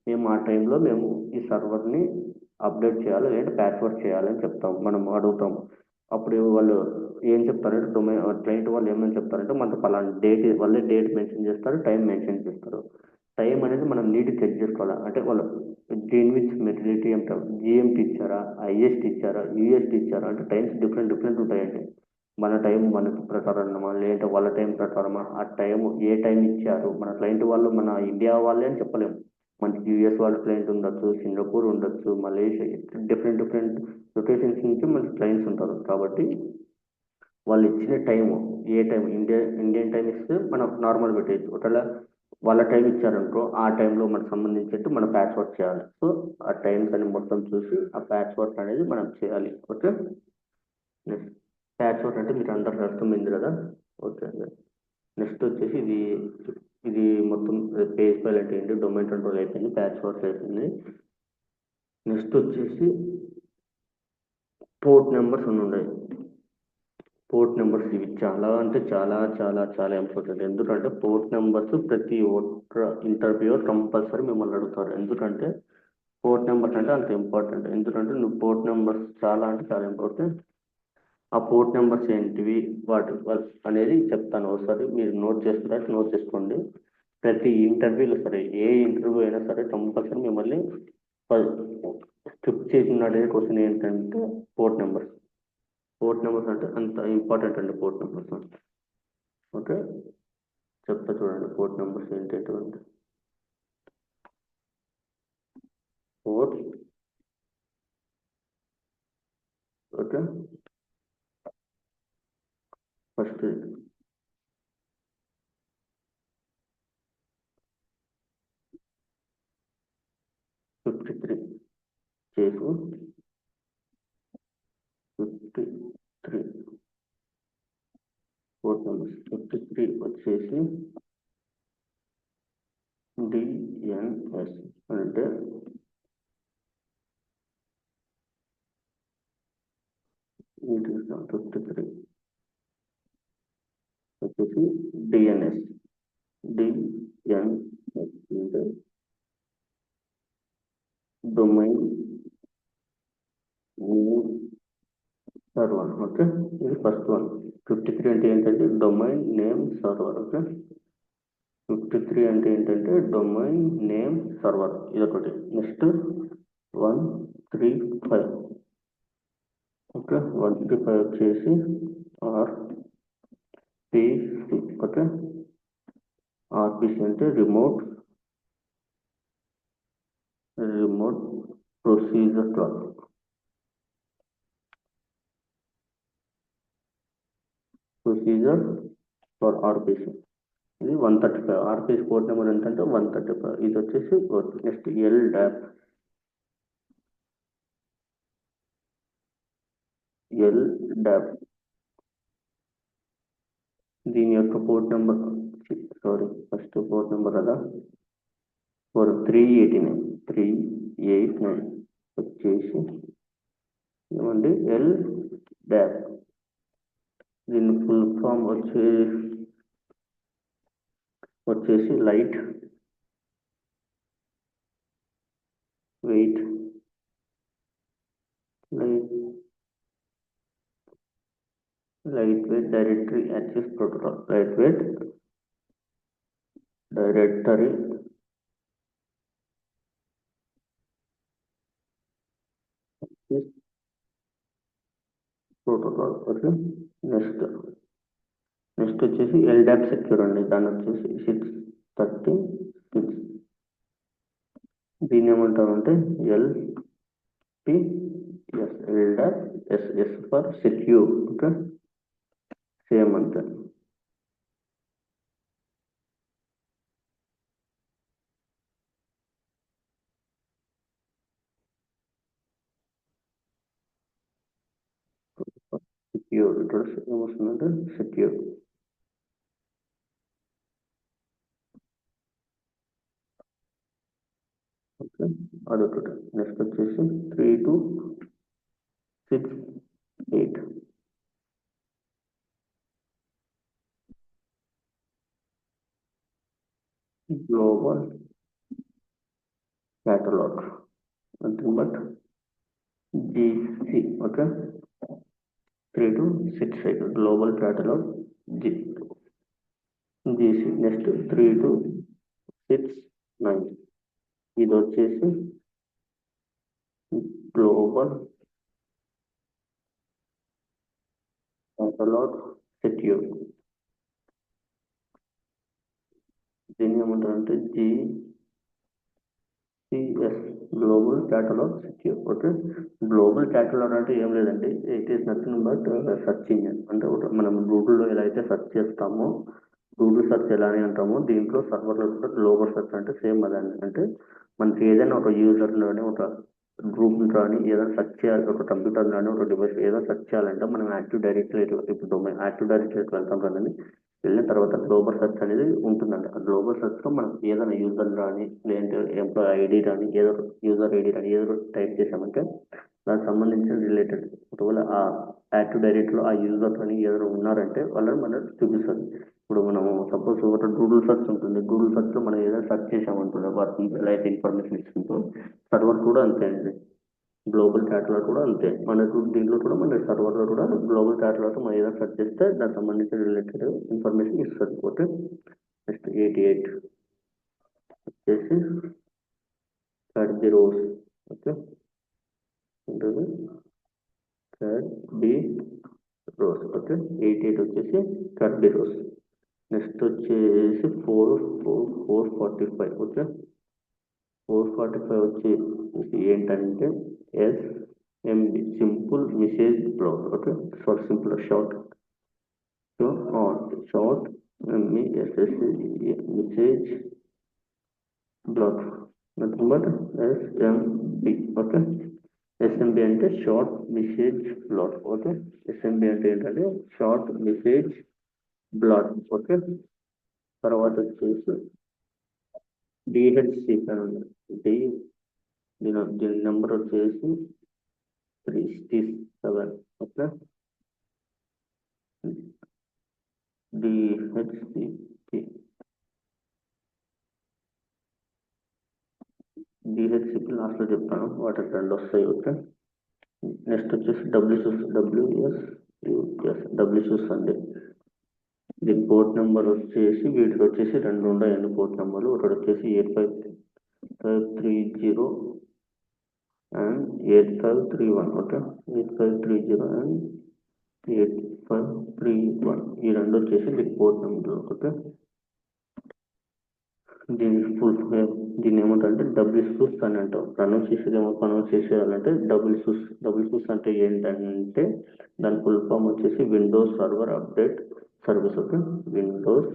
Speaker 1: మేము ఆ టైంలో మేము ఈ సర్వర్ని అప్డేట్ చేయాలి లేదంటే ప్యాచ్వర్క్ చేయాలని చెప్తాం, మనం అడుగుతాం. అప్పుడు వాళ్ళు ఏం చెప్తారంటే క్లయింట్ వాళ్ళు ఏమని చెప్తారంటే మనకు పలానా డేట్, వాళ్ళే డేట్ మెన్షన్ చేస్తారు, టైం మెన్షన్ చేస్తారు. టైం అనేది మనం నీట్ చెక్ చేసుకోవాలి. అంటే వాళ్ళు గ్రీన్విచ్ మెటీరియల్ అంటారు, జిఎంటీ ఇచ్చారా, ఐఎస్టీ ఇచ్చారా, యూఎస్టీ ఇచ్చారా, అంటే టైమ్స్ డిఫరెంట్ డిఫరెంట్ ఉంటాయండి. మన టైం మన ప్రకారమా లేదంటే వాళ్ళ టైం ప్రకారమా, ఆ టైం ఏ టైం ఇచ్చారు, మన క్లయింట్ వాళ్ళు మన ఇండియా వాళ్ళే అని చెప్పలేము. మనకి యూఎస్ వాళ్ళ క్లయింట్ ఉండొచ్చు, సింగపూర్ ఉండొచ్చు, మలేషియా, డిఫరెంట్ డిఫరెంట్ లొకేషన్స్ నుంచి మనకి క్లయింట్స్ ఉంటారు. కాబట్టి వాళ్ళు ఇచ్చిన టైము, ఏ టైం, ఇండియన్ టైం ఇస్తే మనం నార్మల్ పెట్టేయచ్చు. ఒకవేళ వాళ్ళ టైం ఇచ్చారనుకో ఆ టైంలో మనకు సంబంధించినట్టు మనం ప్యాచ్ వర్క్ చేయాలి. సో ఆ టైమ్స్ అని మొత్తం చూసి ఆ ప్యాచ్ వర్క్ అనేది మనం చేయాలి. ఓకే, నెక్స్ట్ ప్యాచ్ వర్క్ అంటే మీకు అందరికి అర్థమైంది కదా. ఓకే, నెక్స్ట్ వచ్చేసి ఇది మొత్తం పేజ్ ఫైల్ అంటే ఏంటి, డొమైన్ కంట్రోల్ అయిపోయింది, ప్యాచ్ వర్క్ అయిపోయింది. నెక్స్ట్ వచ్చేసి పోర్ట్ నెంబర్స్ అని ఉన్నాయి. పోర్ట్ నెంబర్స్ ఇవి చాలా అంటే చాలా చాలా చాలా ఇంపార్టెంట్. ఎందుకంటే పోర్ట్ నెంబర్స్ ప్రతి ఒక్క ఇంటర్వ్యూ కంపల్సరీ మిమ్మల్ని అడుగుతారు. ఎందుకంటే పోర్ట్ నెంబర్స్ అంటే అంత ఇంపార్టెంట్. ఎందుకంటే నువ్వు పోర్ట్ నెంబర్స్ చాలా అంటే చాలా ఇంపార్టెంట్. ఆ పోర్ట్ నెంబర్స్ ఏంటివి వాటి అనేది చెప్తాను. ఒకసారి మీరు నోట్ చేసుకున్నట్టు నోట్ చేసుకోండి. ప్రతి ఇంటర్వ్యూలో సరే, ఏ ఇంటర్వ్యూ అయినా సరే కంపల్సరీ మిమ్మల్ని స్క్రిప్ట్ చేసిన క్వశ్చన్ ఏంటంటే పోర్ట్ నెంబర్స్. పోర్ట్ నెంబర్స్ అంటే అంత ఇంపార్టెంట్ అండి పోర్ట్ నెంబర్స్. ఓకే, చెప్తా చూడండి పోర్ట్ నెంబర్స్ ఏంటంటే పోర్ట్. ఓకే, ఫస్ట్ 53 చేసి 53 పోర్ట్ నెంబర్స్ 53 వచ్చేసి డిఎన్ఎస్ అంటే ఇది 53 వచ్చేసి డిఎన్ఎస్. డిఎన్ఎస్ అంటే డొమైన్ నేమ్ సర్వర్. ఓకే, ఇది ఫస్ట్ వన్. 53 అంటే ఏంటంటే డొమైన్ నేమ్ సర్వర్. ఓకే, 53 అంటే ఏంటంటే డొమైన్ నేమ్ సర్వర్, ఇదొకటి. నెక్స్ట్ 135. ఓకే, 135 వచ్చేసి ఆర్పిసి. ఓకే, ఆర్పిసి అంటే remote procedure clock. Procedure for RPC ఇది 135. ఆర్పిసి కోడ్ నెంబర్ ఏంటంటే 135. ఇది వచ్చేసి నెక్స్ట్ ఎల్ డాప్. ఎల్ డాప్ దీని యొక్క port number, sorry first port number కదా, 389 వచ్చేసి ఏమండి ఎల్ డాప్. దీని ఫుల్ ఫామ్ వచ్చేసి light weight directory access protocol. Light weight directory protocol. Okay, next వచ్చేసి ఎల్డాప్ సెక్యూర్ అండి. దాని వచ్చేసి 636. దీన్ని ఏమంటామంటే LPS, LDAP SS for secure. Okay, same అంతే. సెక్యూర్ ఇక్కడ ఏమొస్తుందంటే సెక్యూర్. ఓకే, అదొకటి. నెక్స్ట్ వచ్చేసి 3268 global catalog, nothing but GC, okay, 3 to 6 cycle, global catalog GC, next 3 to 6, 9, ఇది వచ్చేసి గ్లోబల్ catalog secure, దీన్ని ఏమంటారంటే GCS, global catalogue secure, okay. Global catalogue అంటే ఏం లేదండి, it is nothing but search engine. అంటే మనం గూగుల్లో ఎలా అయితే సెర్చ్ చేస్తామో, గూగుల్ సెర్చ్ ఎలా అని అంటామో, దీంట్లో సర్వర్లో కూడా గ్లోబల్ సెర్చ్ అంటే సేమ్ అదని. అంటే మనకి ఏదైనా ఒక యూజర్లోనే ఒక గ్రూప్ కానీ ఏదైనా సెర్చ్ చేయాలి, ఒక కంప్యూటర్ కానీ ఒక డివైస్ ఏదైనా సెర్చ్ చేయాలంటే మనం యాక్టివ్ డైరెక్టరీ, ఇప్పుడు డొమైన్ యాక్టివ్ డైరెక్టరీకి వెళ్తాం కదండి, వెళ్ళిన తర్వాత గ్లోబల్ సెర్చ్ అనేది ఉంటుందండి. ఆ గ్లోబల్ సెర్చ్లో మనం ఏదైనా యూజర్ కానీ లేదంటే ఎంప్లాయ్ ఐడి కానీ ఏదో యూజర్ ఐడి కానీ ఏదో టైప్ చేసామంటే దానికి సంబంధించిన రిలేటెడ్ ఒకవేళ ఆ యాక్టివ్ డైరెక్టరీలో ఆ యూజర్ కానీ ఎవరు ఉన్నారంటే వాళ్ళని మనం చూపిస్తుంది. ఇప్పుడు మనము సపోజ్ ఒక గూగుల్ సెర్చ్ ఉంటుంది, గూగుల్ సెర్చ్లో మనం ఏదైనా సెర్చ్ చేసామంటుండే వాటి లైఫ్ ఇన్ఫర్మేషన్ ఇస్తుందో, సర్వర్ కూడా అంతే అండి. గ్లోబల్ క్యాటలాగ్ కూడా అంతే, మనకు దీంట్లో కూడా మన సర్వర్లో కూడా గ్లోబల్ క్యాటలాగ్ మనం ఏదైనా సెర్చ్ చేస్తే దానికి సంబంధించిన రిలేటెడ్ ఇన్ఫర్మేషన్ ఇస్తుంది. ఓకే, నెక్స్ట్ 88 వచ్చేసి థర్డ్ ది రోస్, ఓకే, ఉంటుంది థర్డ్ ది రోస్, ఓకే. 88 వచ్చేసి థర్డ్ ది రోస్. నెక్స్ట్ వచ్చేసి 445, ఓకే. 445 వచ్చి ఏంటంటే SMB, simple message block, okay. Short simple short short message block, nothing but SMB, okay. SMB అంటే short message block, okay. SMB అంటే ఏంటంటే short message block, okay. తర్వాత వచ్చేసి DHCP అని ఉంది, దీని నెంబర్ వచ్చేసి 367, ఓకే. DHCP లాస్ట్లో చెప్తాను, వాటి రెండు వస్తాయి, ఓకే. నెక్స్ట్ వచ్చేసి WSUS అండి. దీని పోర్ట్ నెంబర్ వచ్చేసి వీటికి వచ్చేసి రెండు ఉన్నాయండి పోర్ట్ నెంబర్లు, ఒకటి వచ్చేసి 8530 అండ్ 8531, ఓకే. 8530 అండ్ 8531 ఈ రెండు వచ్చేసి దీని పోర్ట్ నెంబర్లు, ఓకే. దీన్ని ఏమంటారంటే WSUS అని అంటాం. ప్రొనౌన్స్ చేసేయాలంటే WSUS అంటే ఏంటంటే దాని ఫుల్ ఫామ్ వచ్చేసి Windows server update service, okay. Windows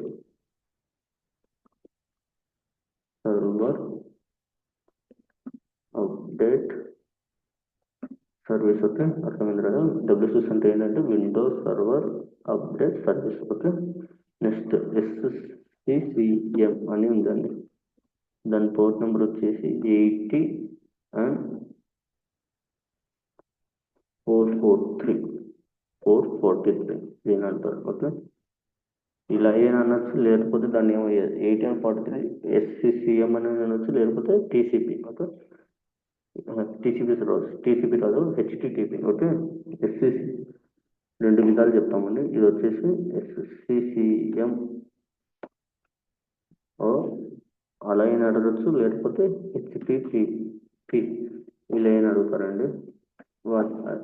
Speaker 1: server update service, okay. అర్థమైంది కదా. WSUS అంటే ఏంటంటే Windows server update service, okay. Next SCCM అని ఉందండి, దాని పోర్ట్ నెంబర్ వచ్చేసి 80 అండ్ 443 దీని అంటారు, ఓకే. ఇలా ఏమైనా అనొచ్చు, లేకపోతే దాన్ని ఏమో 80 and 43 SCCM అని అనొచ్చు, లేకపోతే TCP, ఓకే. TCP కాదు HTTP, ఓకే. SCC రెండు విధాలు చెప్తామండి. ఇది వచ్చేసి SCCM అలా అయినా అడగచ్చు, లేకపోతే HTTP ఇలా అయినా అడుగుతారండి.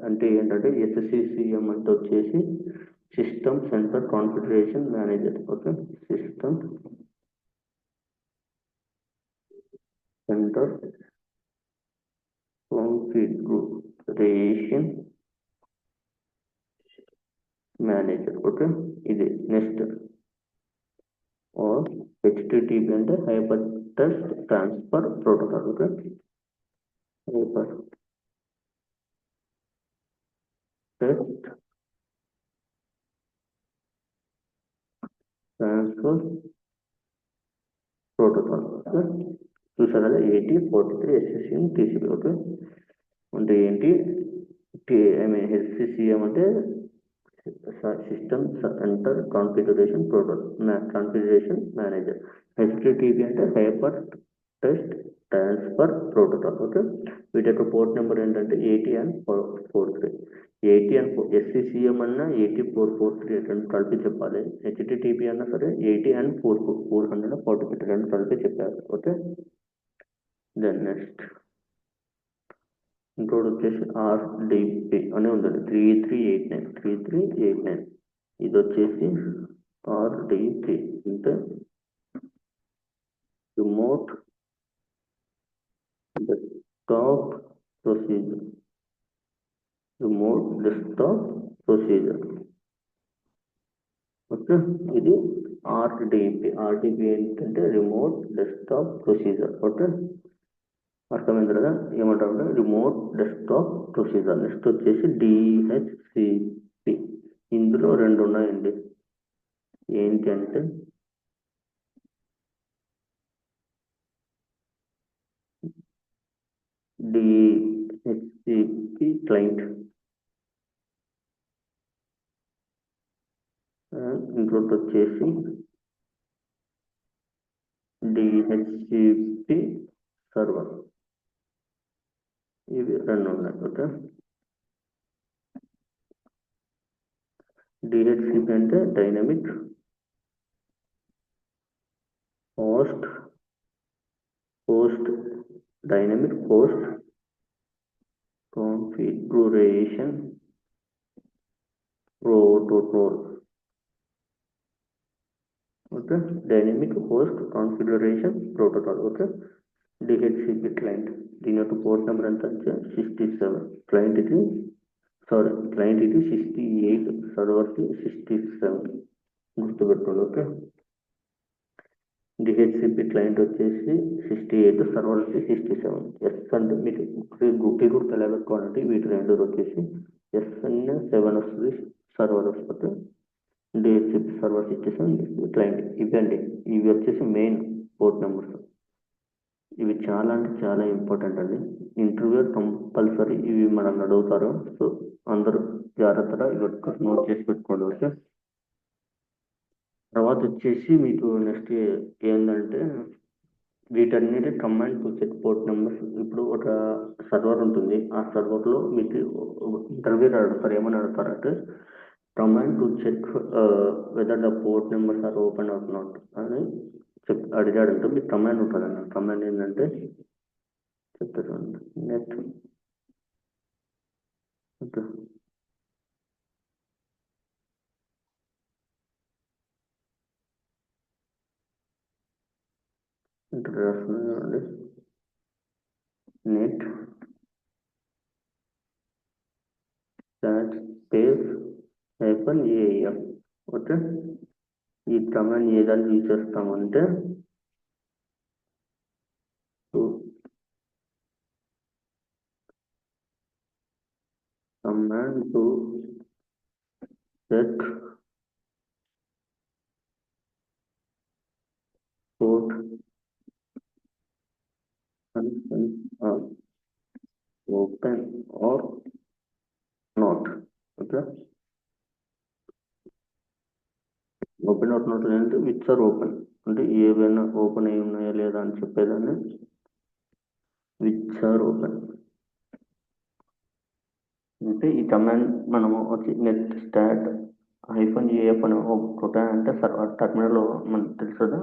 Speaker 1: అంటే ఏంటంటే SCCM అంటే వచ్చేసి system centre configuration manager, okay. System centre configuration manager, okay. ఇది నెక్స్ట్ HTTP అంటే hyper text transfer protocol, okay. Hyper text transfer protocol, okay. చూసారు కదా 8043 SCCM TCP, ఓకే. అంటే ఏంటి SCCM అంటే system centre configuration manager. HTTP అంటే hyper text transfer protocol. Okay, వీటి యొక్క పోర్ట్ నెంబర్ ఏంటంటే 80 and 43. 80 and SCCM అన్నా 8443 రెండు కలిపి చెప్పాలి. HTTP అన్నా సరే 80 and 443 రెండు కలిపి చెప్పాలి. ఓకే, దెన్ నెక్స్ట్ ఇంకోటి వచ్చేసి RDP అని ఉందండి, 3389. ఇది వచ్చేసి RDP అంటే రిమోట్ డెస్క్టాప్ ప్రొసీజర్. ఓకే, ఇది RDP ఏంటంటే రిమోట్ డెస్క్టాప్ ప్రొసీజర్. ఓకే, అర్థమైంది కదా, ఏమంటారు రిమోట్ డెస్క్టాప్ ప్రొసీజర్. నెక్స్ట్ వచ్చేసి DHCP. ఇందులో రెండు ఉన్నాయండి, ఏంటి అంటే DHCP క్లయింట్, ఇంకోటి వచ్చేసి DHCP సర్వర్. ఇవి రెండు ఉన్నాయి. ఓకే, DHCP అంటే dynamic host configuration protocol. Okay, dynamic host configuration protocol. Okay, DHCP client. దీని యొక్క పోర్ట్ నెంబర్ ఎంత అంటే 67. క్లయింట్ ఇది 68, సర్వర్కి 67 గుర్తుపెట్టుకోండి. ఓకే, DHCP క్లయింట్ వచ్చేసి 68, సర్వర్కి 67. ఎస్ అంటే మీకు గుర్తు ఎలా పెట్టుకోవాలంటే వీటి రెండు వచ్చేసి SN7 వస్తుంది, సర్వర్ వస్తుంది. DHCP server 67, client. ఇవండి, ఇవి వచ్చేసి మెయిన్ పోర్ట్ నెంబర్స్. ఇవి చాలా అంటే చాలా ఇంపార్టెంట్ అండి. ఇంటర్వ్యూ కంపల్సరీ ఇవి మనల్ని అడుగుతారు. సో అందరూ జాగ్రత్తగా ఇవి నోట్ చేసి పెట్టుకోండి. ఓకే, తర్వాత వచ్చేసి మీకు నెక్స్ట్ ఏంటంటే వీటన్నిటి command to check port numbers. ఇప్పుడు ఒక సర్వర్ ఉంటుంది, ఆ సర్వర్లో మీకు ఇంటర్వ్యూ అడుగుతారు. ఏమని అడుగుతారంటే command to check whether the port numbers are open or not అని అడిగాడంటే మీకు కమాండ్ ఉంటుంది అన్న. కమాండ్ ఏంటంటే చెప్తారు, నెట్ ఓకే రాస్తుంది, netstat space -am. Okay, ఈ కమాండ్ ఏదాన్ని యూజ్ చేస్తామంటే command to check port open or not. Okay, open or not అంటే విచ్ ఆర్ ఓపెన్ అంటే ఏవైనా ఓపెన్ అయి ఉన్నాయా లేదా అని చెప్పేదాన్ని విచ్ ఆర్ ఓపెన్. అంటే ఈ కమాండ్ మనము వచ్చి నెట్ స్టాట్ -af అని కొట్టానంటే సర్వర్ టర్మినల్లో మనకు తెలుసు కదా,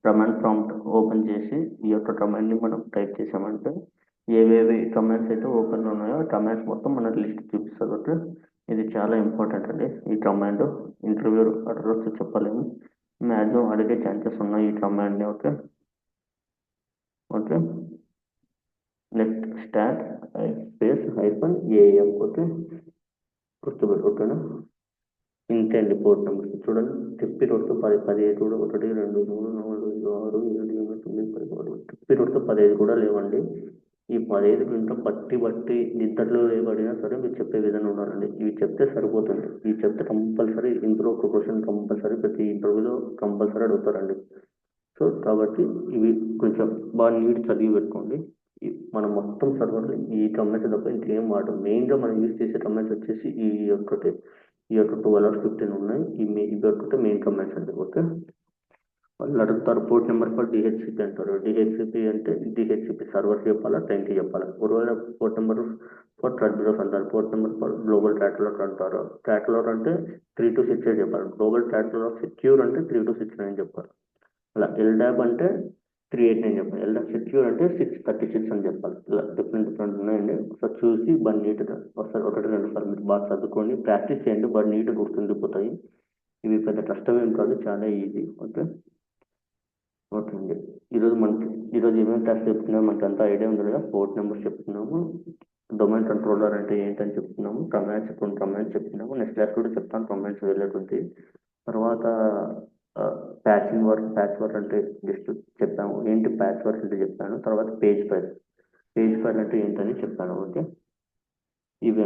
Speaker 1: కమాండ్ ప్రాంప్ట్ ఓపెన్ చేసి ఈ యొక్క కమాండ్ని మనం టైప్ చేసామంటే ఏవేవి కమాండ్స్ అయితే ఓపెన్లో ఉన్నాయో కమాండ్స్ మొత్తం మనకు లిస్ట్ చూపిస్తుంది. ఓకే, ఇది చాలా ఇంపార్టెంట్ అండి. ఈ కమాండ్ ఇంటర్వ్యూ అడ్రస్ చెప్పలేము, మ్యాక్సిమం అడిగే ఛాన్సెస్ ఉన్నాయి ఈ కమాండ్ని. Okay, netstat space -am. Okay, గుర్తుపెట్టు. ఓకేనా, ఇంతే అండి పోర్ట్ నెంబర్స్. చూడండి, తిప్పి రొట్టు 10, 15 కూడా 1, 2, 3, 4, 5, 6, 7, 8, 9, 10, తిప్పి రొట్టు 15 కూడా లేవండి. ఈ 15 గంట బట్టి నిద్రలో లేబడినా సరే మీరు చెప్పే విధంగా ఉండాలండి. ఇవి చెప్తే సరిపోతుంది. ఇవి చెప్తే కంపల్సరీ ఇందులో ఒక క్వశ్చన్ కంపల్సరీ ప్రతి ఇంటర్వ్యూలో కంపల్సరీ అడుగుతారండి. సో కాబట్టి ఇవి కొంచెం బాగా నీట్ చదివి పెట్టుకోండి. మనం మొత్తం సర్వర్లు ఈ కమెంట్స్ తప్ప ఇంకేం వాడడం. మెయిన్గా మనం యూజ్ చేసే కమెంట్స్ వచ్చేసి ఈ యొక్క 12 or 15 ఉన్నాయి. ఇవి ఒక్కటే మెయిన్ కమెంట్స్ అండి. ఓకే, వాళ్ళు అడుగుతారు పోర్ట్ నెంబర్ ఫర్ డిహెచ్సిపి అంటారు. డిహెచ్సిపి అంటే డిహెచ్సిపి సర్వర్ చెప్పాలా, క్లయింట్ చెప్పాలా. ఒకవేళ పోర్ట్ నెంబర్ ఫర్ ట్రాన్స్మిటర్స్ అంటారు. పోర్ట్ నెంబర్ ఫర్ గ్లోబల్ ట్రాక్లర్ అంటారు. ట్రాక్లర్ అంటే 3 to 6 చెప్పాలి. గ్లోబల్ ట్రాక్లర్ ఆఫ్ సెక్యూర్ అంటే 3 to 6 అని చెప్పాలి. అలా ఎల్డాబ్ అంటే 389 చెప్పాలి. ఎల్డాబ్ సెక్యూర్ అంటే 636 అని చెప్పాలి. ఇలా డిఫరెంట్ ఉన్నాయండి. ఒకసారి చూసి బాగా నీట్గా ఒకసారి ఒకటి రెండు సార్లు మీరు బాగా చదువుకోండి, ప్రాక్టీస్ చేయండి, బాగా నీట్గా గుర్తుండిపోతాయి. ఇవి పెద్ద కష్టమేం కాదు, చాలా ఈజీ. ఓకే ఓకే అండి. ఈరోజు ఏమేమి టెస్ట్ చెప్తున్నాము మనకి అంతా ఐడియా ఉంది కదా. పోర్ట్ నెంబర్ చెప్తున్నాము, డొమైన్ కంట్రోలర్ అంటే ఏంటని చెప్తున్నాము, కమాండ్స్ చెప్తున్నాము. నెక్స్ట్ క్లాస్ కూడా చెప్తాను కమాండ్స్ రిలేటెడ్. తర్వాత ప్యాచ్ వర్క్ అంటే జస్ట్ చెప్పాము. ఏంటి ప్యాచ్ వర్క్ అంటే చెప్పాను. తర్వాత పేజ్ ఫైల్ అంటే ఏంటని చెప్పాను. ఓకే ఇవి